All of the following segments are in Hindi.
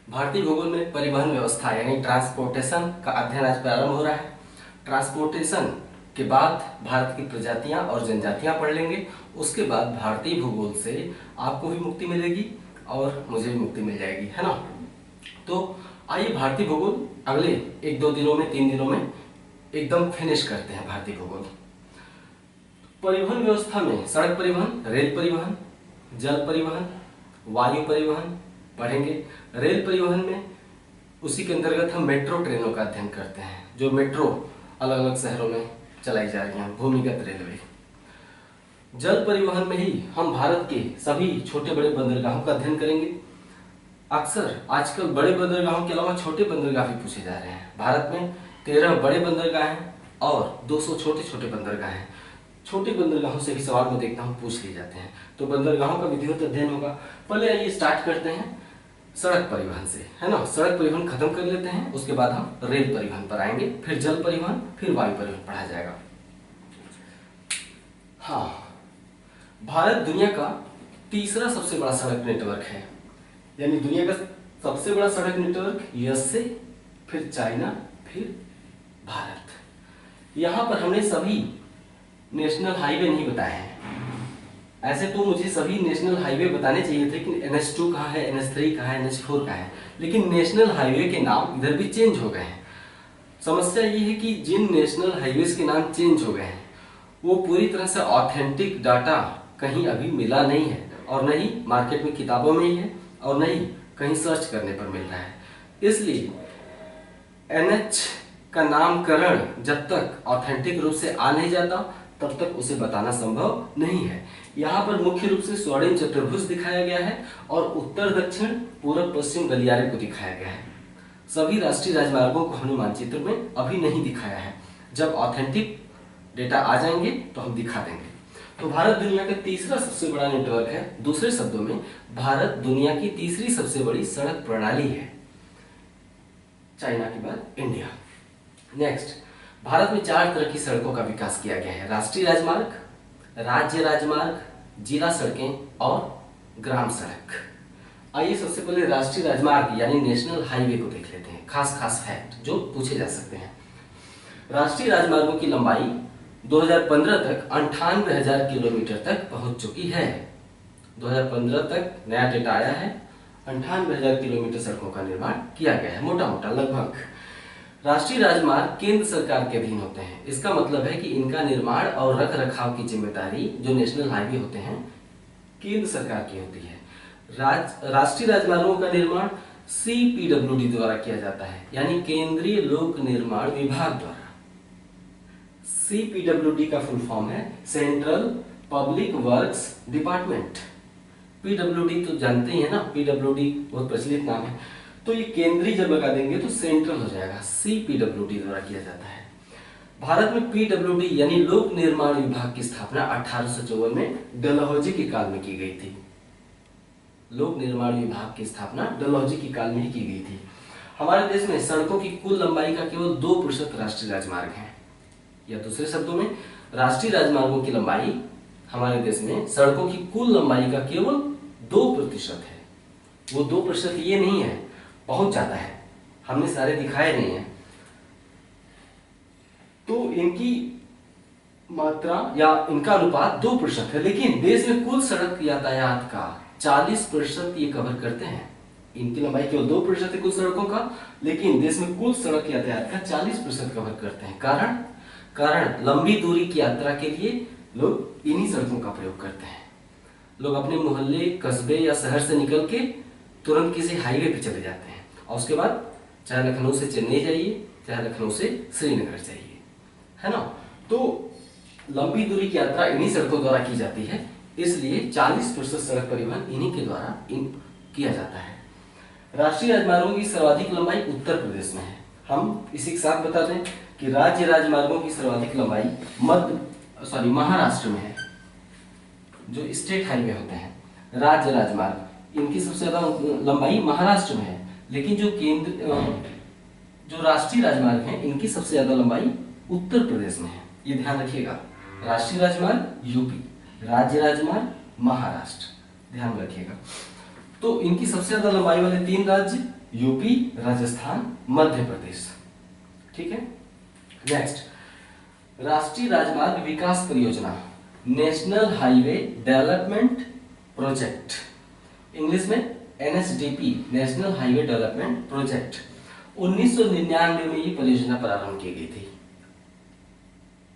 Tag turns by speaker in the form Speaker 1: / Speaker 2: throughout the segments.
Speaker 1: भारतीय भूगोल में परिवहन व्यवस्था यानी ट्रांसपोर्टेशन का अध्ययन आज प्रारंभ हो रहा है। ट्रांसपोर्टेशन के बाद भारत की प्रजातियां और जनजातियां पढ़ लेंगे। उसके बाद भारतीय भूगोल से आपको भी मुक्ति मिलेगी और मुझे भी मुक्ति मिल जाएगी, है ना। तो आइए भारतीय भूगोल अगले 1-2 दिनों में 3 दिनों में एकदम फिनिश करते हैं। भारतीय भूगोल परिवहन व्यवस्था में सड़क परिवहन, रेल परिवहन, जल परिवहन, वायु परिवहन पढ़ेंगे। रेल परिवहन में उसी के अंतर्गत हम मेट्रो ट्रेनों का अध्ययन करते हैं, जो मेट्रो अलग अलग शहरों में चलाई जा रही हैं, भूमिगत रेलवे। जल परिवहन में ही हम भारत के सभी छोटे बड़े बंदरगाहों का अध्ययन करेंगे। अक्सर आजकल बड़े बंदरगाहों के अलावा छोटे बंदरगाह भी पूछे जा रहे हैं। भारत में 13 बड़े बंदरगाह हैं और 200 छोटे छोटे बंदरगाह हैं। छोटे बंदरगाहों से भी सवाल मैं देखता हूँ पूछ लिए जाते हैं, तो बंदरगाहों का विधिवत अध्ययन होगा। पहले आइए स्टार्ट करते हैं सड़क परिवहन से, है ना। सड़क परिवहन खत्म कर लेते हैं, उसके बाद हम रेल परिवहन पर आएंगे, फिर जल परिवहन, फिर वायु परिवहन पढ़ा जाएगा। हाँ, भारत दुनिया का तीसरा सबसे बड़ा सड़क नेटवर्क है, यानी दुनिया का सबसे बड़ा सड़क नेटवर्क यूएस से, फिर चाइना, फिर भारत। यहां पर हमने सभी नेशनल हाईवे नहीं बताए हैं। ऐसे तो मुझे सभी नेशनल हाईवे बताने चाहिए थे कि NH2 कहाँ है, NH3 कहाँ है, NH4 कहाँ है, लेकिन नेशनल हाईवे के नाम इधर भी चेंज हो गए हैं। समस्या ये है कि जिन नेशनल हाईवेज के नाम चेंज हो गए हैं वो पूरी तरह से ऑथेंटिक डाटा कहीं अभी मिला नहीं है, और न ही मार्केट में किताबों में ही है, और न ही कहीं सर्च करने पर मिल रहा है। इसलिए NH का नामकरण जब तक ऑथेंटिक रूप से आ नहीं जाता तब तक उसे बताना संभव नहीं है। यहाँ पर मुख्य रूप से स्वर्णिम चतुर्भुज दिखाया गया है और उत्तर दक्षिण पूर्व पश्चिम गलियारे को दिखाया गया है। सभी राष्ट्रीय राजमार्गों को हमने मानचित्र में अभी नहीं दिखाया है। जब ऑथेंटिक डेटा आ जाएंगे तो हम दिखा देंगे। तो भारत दुनिया का तीसरा सबसे बड़ा नेटवर्क है। दूसरे शब्दों में भारत दुनिया की तीसरी सबसे बड़ी सड़क प्रणाली है, चाइना के बाद इंडिया। नेक्स्ट, भारत में 4 तरह की सड़कों का विकास किया गया है: राष्ट्रीय राजमार्ग, राज्य राजमार्ग, जिला सड़कें और ग्राम सड़क। आइए सबसे पहले राष्ट्रीय राजमार्ग यानी नेशनल हाईवे को देख लेते हैं। खास फैक्ट जो पूछे जा सकते हैं। राष्ट्रीय राजमार्गों की लंबाई 2015 तक 98,000 किलोमीटर तक पहुंच चुकी है। 2015 तक नया डेटा आया है, 98,000 किलोमीटर सड़कों का निर्माण किया गया है, मोटा मोटा लगभग। राष्ट्रीय राजमार्ग केंद्र सरकार के अधीन होते हैं। इसका मतलब है कि इनका निर्माण और रख रखाव की जिम्मेदारी जो नेशनल हाईवे होते हैं केंद्र सरकार की होती है। राष्ट्रीय राजमार्गों का निर्माण CPWD द्वारा किया जाता है, यानी केंद्रीय लोक निर्माण विभाग द्वारा। CPWD का फुल फॉर्म है central public works department. PWD तो जानते ही है ना, PWD बहुत प्रचलित नाम है। तो ये केंद्रीय जब लगा देंगे तो सेंट्रल हो जाएगा। CPWD द्वारा किया जाता है। भारत में PWD यानी लोक निर्माण विभाग की स्थापना 1854 में डलहौजी के काल में की गई थी। लोक निर्माण विभाग की स्थापना डलहौजी के काल में ही की गई थी। हमारे देश में सड़कों की कुल लंबाई का केवल 2% राष्ट्रीय राजमार्ग है, या दूसरे शब्दों में राष्ट्रीय राजमार्गों की लंबाई हमारे देश में सड़कों की कुल लंबाई का केवल 2% है। वो 2% ये नहीं है, बहुत ज्यादा है, हमने सारे दिखाए नहीं है। तो इनकी मात्रा या इनका अनुपात 2% है, लेकिन देश में कुल सड़क यातायात का 40% ये कवर करते हैं। इनकी लंबाई केवल 2% है कुल सड़कों का, लेकिन देश में कुल सड़क यातायात का 40% कवर करते हैं। कारण लंबी दूरी की यात्रा के लिए लोग इन्हीं सड़कों का प्रयोग करते हैं। लोग अपने मोहल्ले, कस्बे या शहर से निकल के तुरंत किसी हाईवे पे चले जाते हैं, और उसके बाद चाहे लखनऊ से चेन्नई जाइए, चाहे लखनऊ से श्रीनगर जाइए, है ना। तो लंबी दूरी की यात्रा इन्हीं सड़कों द्वारा की जाती है, इसलिए 40% सड़क परिवहन इन्हीं के द्वारा किया जाता है। राष्ट्रीय राजमार्गों की सर्वाधिक लंबाई उत्तर प्रदेश में है। हम इसी के साथ बता दें कि राज्य राजमार्गों की सर्वाधिक लंबाई महाराष्ट्र में है। जो स्टेट हाईवे होते हैं राज्य राजमार्ग, इनकी सबसे ज्यादा लंबाई महाराष्ट्र में है, लेकिन जो राष्ट्रीय राजमार्ग हैं इनकी सबसे ज्यादा लंबाई उत्तर प्रदेश में है। ये ध्यान रखिएगा, राष्ट्रीय राजमार्ग यूपी, राज्य राजमार्ग महाराष्ट्र, ध्यान रखिएगा। तो इनकी सबसे ज्यादा लंबाई वाले 3 राज्य यूपी, राजस्थान, मध्य प्रदेश। ठीक है। नेक्स्ट, राष्ट्रीय राजमार्ग विकास परियोजना, national highway development project, English में NHDP, national highway development project. 1999 में ये परियोजना प्रारंभ की गई थी।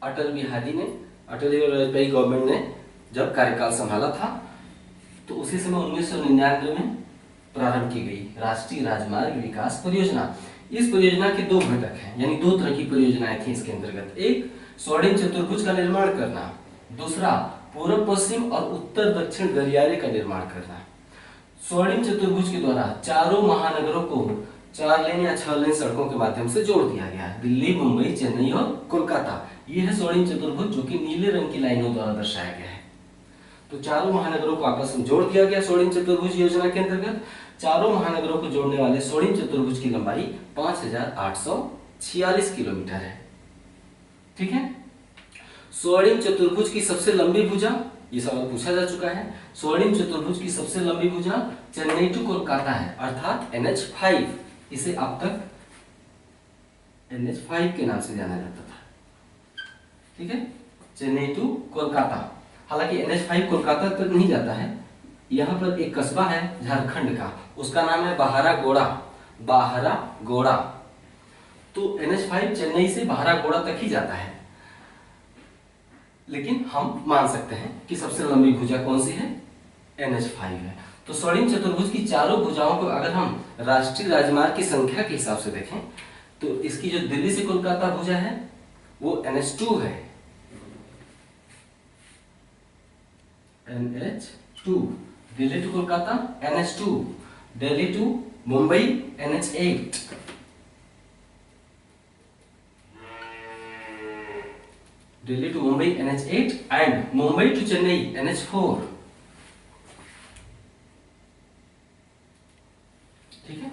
Speaker 1: अटल बिहारी वाजपेयी गवर्नमेंट ने जब कार्यकाल संभाला था तो उसी समय 1999 में प्रारंभ की गई राष्ट्रीय राजमार्ग विकास परियोजना। इस परियोजना के दो घटक हैं, यानी दो तरह की परियोजनाएं थी इसके अंतर्गत। एक स्वर्णिम चतुर्भुज का निर्माण करना, दूसरा पूर्व पश्चिम और उत्तर दक्षिण गलियारे का निर्माण करना। स्वर्णिम चतुर्भुज के द्वारा चारों महानगरों को 4 लेन या 6 लेन सड़कों के माध्यम से जोड़ दिया गया, दिल्ली, मुंबई, चेन्नई और कोलकाता। यह है स्वर्णिम चतुर्भुज, जो कि नीले रंग की लाइनों द्वारा दर्शाया गया है। तो चारों महानगरों को आपस में जोड़ दिया गया स्वर्णिम चतुर्भुज योजना के अंतर्गत। चारों महानगरों को जोड़ने वाले स्वर्णिम चतुर्भुज की लंबाई 5846 किलोमीटर है। ठीक है। स्वर्णिम चतुर्भुज की सबसे लंबी भुजा, ये सवाल पूछा जा चुका है। स्वर्णिम चतुर्भुज की सबसे लंबी भुजा चेन्नई टू कोलकाता है, अर्थात NH5। इसे अब तक NH5 के नाम से जाना जाता था। ठीक है, चेन्नई टू कोलकाता। हालांकि NH5 कोलकाता तक नहीं जाता है। यहाँ पर एक कस्बा है झारखंड का, उसका नाम है बाहरागोड़ा। तो NH5 चेन्नई से बाहरागोड़ा तक ही जाता है, लेकिन हम मान सकते हैं कि सबसे लंबी भुजा कौन सी है, NH5 है। तो स्वर्णिम चतुर्भुज की चारों भुजाओं को अगर हम राष्ट्रीय राजमार्ग की संख्या के हिसाब से देखें तो इसकी जो दिल्ली से कोलकाता भुजा है वो NH2 है, NH2। Delhi to Kolkata NH2, Delhi to Mumbai NH8, Delhi to Mumbai NH8 and Mumbai to Chennai NH4। ठीक है।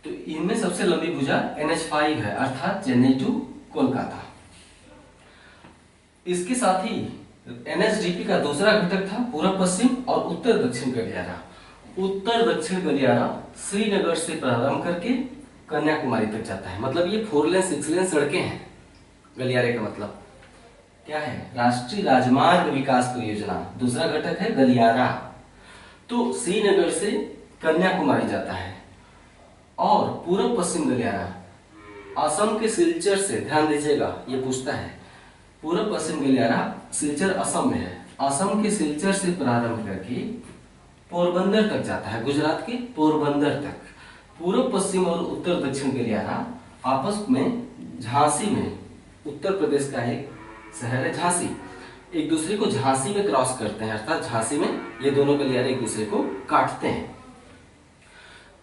Speaker 1: तो इनमें सबसे लंबी भुजा NH5 है, अर्थात चेन्नई टू कोलकाता। इसके साथ ही NHDP का दूसरा घटक था पूर्व पश्चिम और उत्तर दक्षिण गलियारा। उत्तर दक्षिण गलियारा श्रीनगर से प्रारंभ करके कन्याकुमारी तक जाता है। मतलब ये 4 लेन 6 लेन सड़कें हैं। गलियारे का मतलब क्या है, राष्ट्रीय राजमार्ग विकास परियोजना। दूसरा घटक है गलियारा। तो श्रीनगर से कन्याकुमारी जाता है। और पूर्व पश्चिम गलियारा असम के सिलचर से, ध्यान दीजिएगा ये पूछता है, पूर्व पश्चिम गलियारा सिलचर असम में है। असम के सिलचर से प्रारंभ करके पोरबंदर तक जाता है, गुजरात के पोरबंदर तक। पूर्व पश्चिम और उत्तर दक्षिण गलियारा आपस में झांसी में, उत्तर प्रदेश का एक शहर है झांसी, एक दूसरे को झांसी में क्रॉस करते हैं, अर्थात झांसी में ये दोनों गलियारे एक दूसरे को काटते हैं।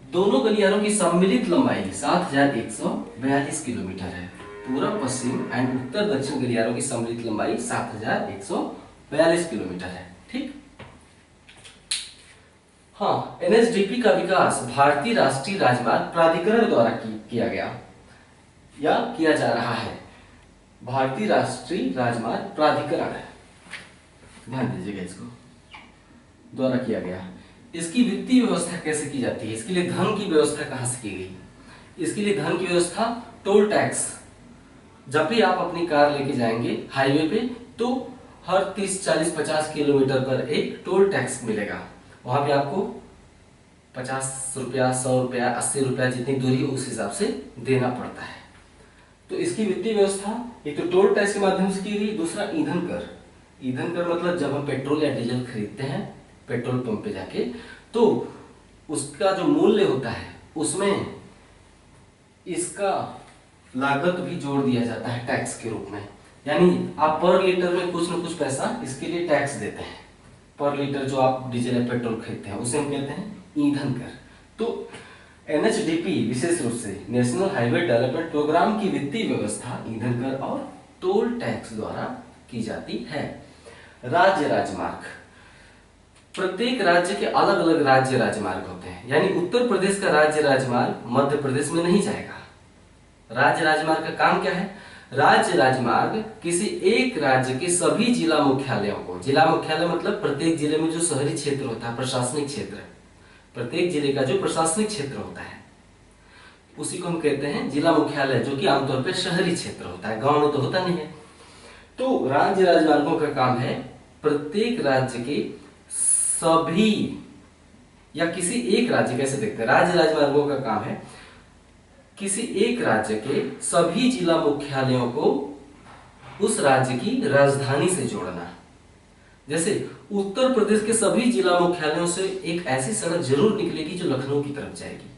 Speaker 1: दोनों गलियारों की सम्मिलित लंबाई 7142 किलोमीटर है। पूर्व पश्चिम एंड उत्तर दक्षिण गलियारों की सम्मिलित लंबाई 7142 किलोमीटर है। ठीक। हाँ, NHDP का विकास भारतीय राष्ट्रीय राजमार्ग प्राधिकरण द्वारा किया गया या किया जा रहा है। भारतीय राष्ट्रीय राजमार्ग प्राधिकरण है, ध्यान दीजिएगा, इसको द्वारा किया गया। इसकी वित्तीय व्यवस्था कैसे की जाती है, इसके लिए धन की व्यवस्था कहां से की गई? इसके लिए धन की व्यवस्था टोल टैक्स। जब भी आप अपनी कार लेके जाएंगे हाईवे पे तो हर 30, 40, 50 किलोमीटर पर एक टोल टैक्स मिलेगा। वहां पे आपको 50 रुपया, 100 रुपया, 80 रुपया, जितनी दूरी उस हिसाब से देना पड़ता है। तो इसकी वित्तीय व्यवस्था एक तो टोल टैक्स के माध्यम से की गई, दूसरा ईंधन कर। ईंधन कर मतलब जब हम पेट्रोल या डीजल खरीदते हैं पेट्रोल पंप पे जाके, तो उसका जो मूल्य होता है उसमें इसका लागत भी जोड़ दिया जाता है टैक्स के रूप में। यानी आप पर लीटर में कुछ न कुछ पैसा इसके लिए टैक्स देते हैं। पर लीटर जो आप डीजल या पेट्रोल खरीदते हैं उसे हम कहते हैं ईंधन कर। तो NHDP विशेष रूप से नेशनल हाईवे डेवलपमेंट प्रोग्राम की वित्तीय व्यवस्था ईंधन कर और टोल टैक्स द्वारा की जाती है। राज्य राजमार्ग, प्रत्येक राज्य के अलग अलग राज्य राजमार्ग होते हैं। यानी उत्तर प्रदेश का राज्य राजमार्ग मध्य प्रदेश में नहीं जाएगा। राज्य राजमार्ग का काम क्या है? राज्य राजमार्ग किसी एक राज्य के सभी जिला मुख्यालयों को, जिला मुख्यालय मतलब प्रत्येक जिले में जो शहरी क्षेत्र होता है, प्रशासनिक क्षेत्र, प्रत्येक जिले का जो प्रशासनिक क्षेत्र होता है उसी को हम कहते हैं जिला मुख्यालय, जो कि आमतौर पर शहरी क्षेत्र होता है, गांव में तो होता नहीं है। तो राज्य राजमार्गों का काम है प्रत्येक राज्य के सभी, या किसी एक राज्य, कैसे देखते हैं, राज्य राजमार्गों का काम है किसी एक राज्य के सभी जिला मुख्यालयों को उस राज्य की राजधानी से जोड़ना। जैसे उत्तर प्रदेश के सभी जिला मुख्यालयों से एक ऐसी सड़क जरूर निकलेगी जो लखनऊ की तरफ जाएगी।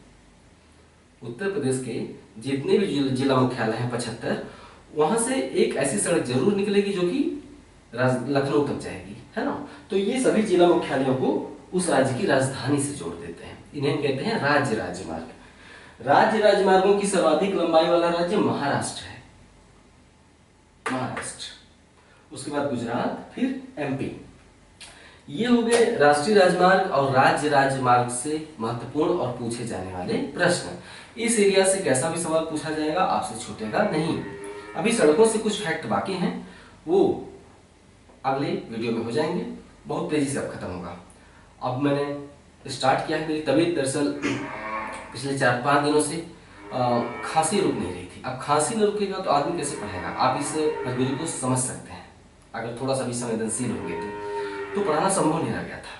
Speaker 1: उत्तर प्रदेश के जितने भी जिला मुख्यालय हैं 75, वहां से एक ऐसी सड़क जरूर निकलेगी जो कि लखनऊ तक जाएगी, है ना। तो ये सभी जिला मुख्यालयों को उस राज्य की राजधानी से जोड़ देते हैं, इन्हें कहते हैं राज्य राजमार्ग। राज्य राजमार्गों की सर्वाधिक लंबाई वाला राज्य महाराष्ट्र है, महाराष्ट्र। उसके बाद गुजरात, फिर एमपी। ये हो गए राष्ट्रीय राजमार्ग और राज्य राजमार्ग से महत्वपूर्ण और पूछे जाने वाले प्रश्न। इस एरिया से कैसा भी सवाल पूछा जाएगा, आपसे छूटेगा नहीं। अभी सड़कों से कुछ फैक्ट बाकी हैं, वो अगले वीडियो में हो जाएंगे, बहुत तेजी से अब खत्म होगा। अब मैंने स्टार्ट किया है, मेरी तबीयत दरअसल पिछले 4-5 दिनों से खांसी रुक नहीं रही थी। अब खांसी न रुकेगा तो आदमी कैसे पढ़ेगा, आप इस मजबूरी को समझ सकते हैं। अगर थोड़ा सा भी संवेदनशील होंगे तो पढ़ाना संभव नहीं रह गया था।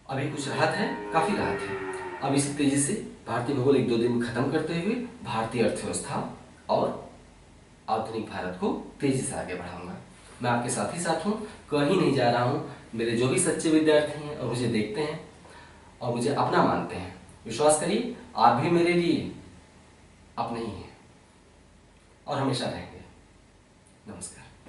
Speaker 1: अभी कुछ राहत है, काफी राहत है। अब इसी तेजी से भारतीय भूगोल 1-2 दिन में खत्म करते हुए भारतीय अर्थव्यवस्था और आधुनिक भारत को तेजी से आगे बढ़ाऊंगा। मैं आपके साथ ही साथ हूँ, कहीं नहीं जा रहा हूँ। मेरे जो भी सच्चे विद्यार्थी हैं और मुझे देखते हैं और मुझे अपना मानते हैं, विश्वास करिए आप भी मेरे लिए अपने ही हैं और हमेशा रहेंगे। नमस्कार।